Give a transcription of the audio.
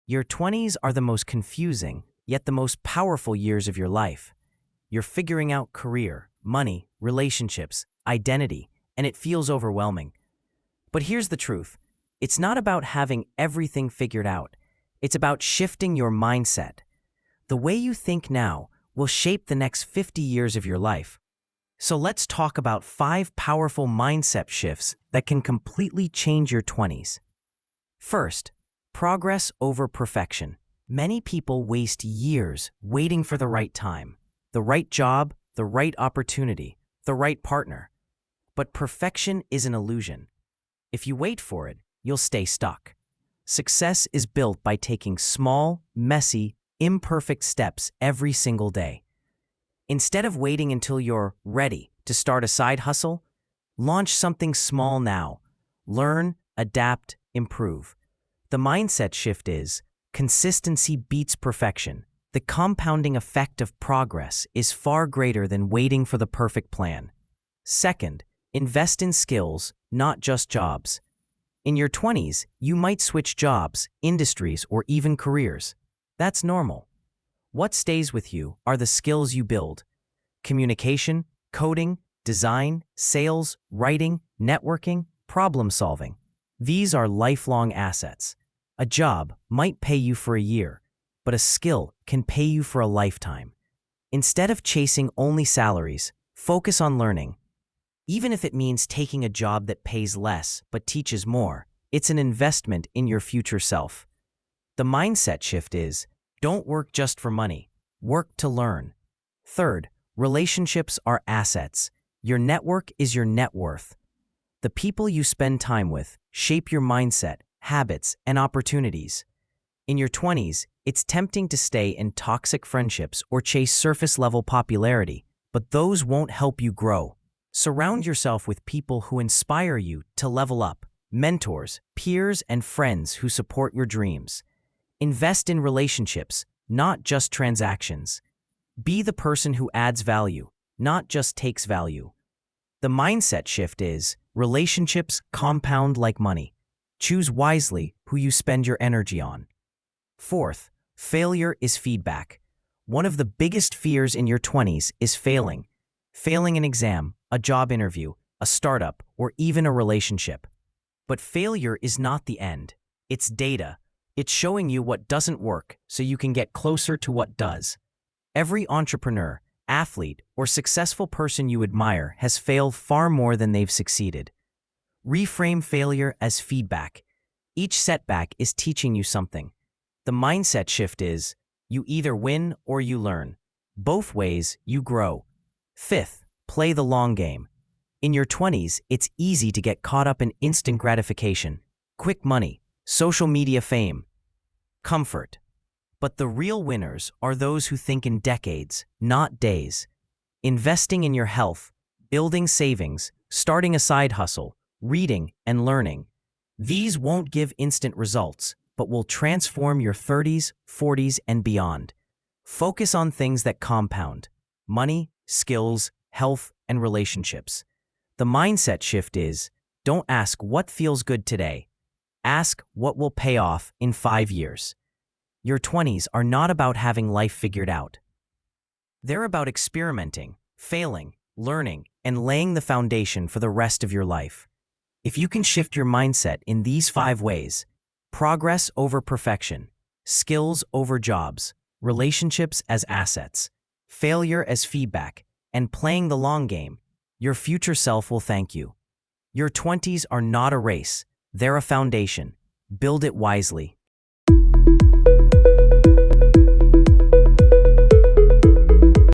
Your 20s are the most confusing, yet the most powerful years of your life. You're figuring out career, money, relationships, identity, and it feels overwhelming. But here's the truth. It's not about having everything figured out. It's about shifting your mindset. The way you think now will shape the next 50 years of your life. So let's talk about 5 powerful mindset shifts that can completely change your 20s. First, progress over perfection. Many people waste years waiting for the right time, the right job, the right opportunity, the right partner. But perfection is an illusion. If you wait for it, you'll stay stuck. Success is built by taking small, messy, imperfect steps every single day. Instead of waiting until you're ready to start a side hustle, launch something small now. Learn, adapt, improve. The mindset shift is, consistency beats perfection. The compounding effect of progress is far greater than waiting for the perfect plan. Second, invest in skills, not just jobs. In your 20s, you might switch jobs, industries, or even careers. That's normal. What stays with you are the skills you build. Communication, coding, design, sales, writing, networking, problem solving. These are lifelong assets. A job might pay you for a year, but a skill can pay you for a lifetime. Instead of chasing only salaries, focus on learning. Even if it means taking a job that pays less but teaches more, it's an investment in your future self. The mindset shift is, don't work just for money, work to learn. Third, relationships are assets. Your network is your net worth. The people you spend time with shape your mindset, habits, and opportunities. In your 20s, it's tempting to stay in toxic friendships or chase surface-level popularity, but those won't help you grow. Surround yourself with people who inspire you to level up, mentors, peers, and friends who support your dreams. Invest in relationships, not just transactions. Be the person who adds value, not just takes value. The mindset shift is, relationships compound like money. Choose wisely who you spend your energy on. Fourth, failure is feedback. One of the biggest fears in your 20s is failing. Failing an exam, a job interview, a startup, or even a relationship. But failure is not the end. It's data. It's showing you what doesn't work so you can get closer to what does. Every entrepreneur, athlete, or successful person you admire has failed far more than they've succeeded. Reframe failure as feedback. Each setback is teaching you something. The mindset shift is, you either win or you learn. Both ways, you grow. Fifth, play the long game. In your 20s, it's easy to get caught up in instant gratification, quick money, social media fame, comfort. But the real winners are those who think in decades, not days. Investing in your health, building savings, starting a side hustle, reading and learning. These won't give instant results, but will transform your 30s, 40s, and beyond. Focus on things that compound: money, skills, health, and relationships. The mindset shift is, don't ask what feels good today. Ask what will pay off in 5 years. Your 20s are not about having life figured out. They're about experimenting, failing, learning, and laying the foundation for the rest of your life. If you can shift your mindset in these 5 ways: progress over perfection, skills over jobs, relationships as assets, failure as feedback, and playing the long game, your future self will thank you. Your 20s are not a race, they're a foundation. Build it wisely.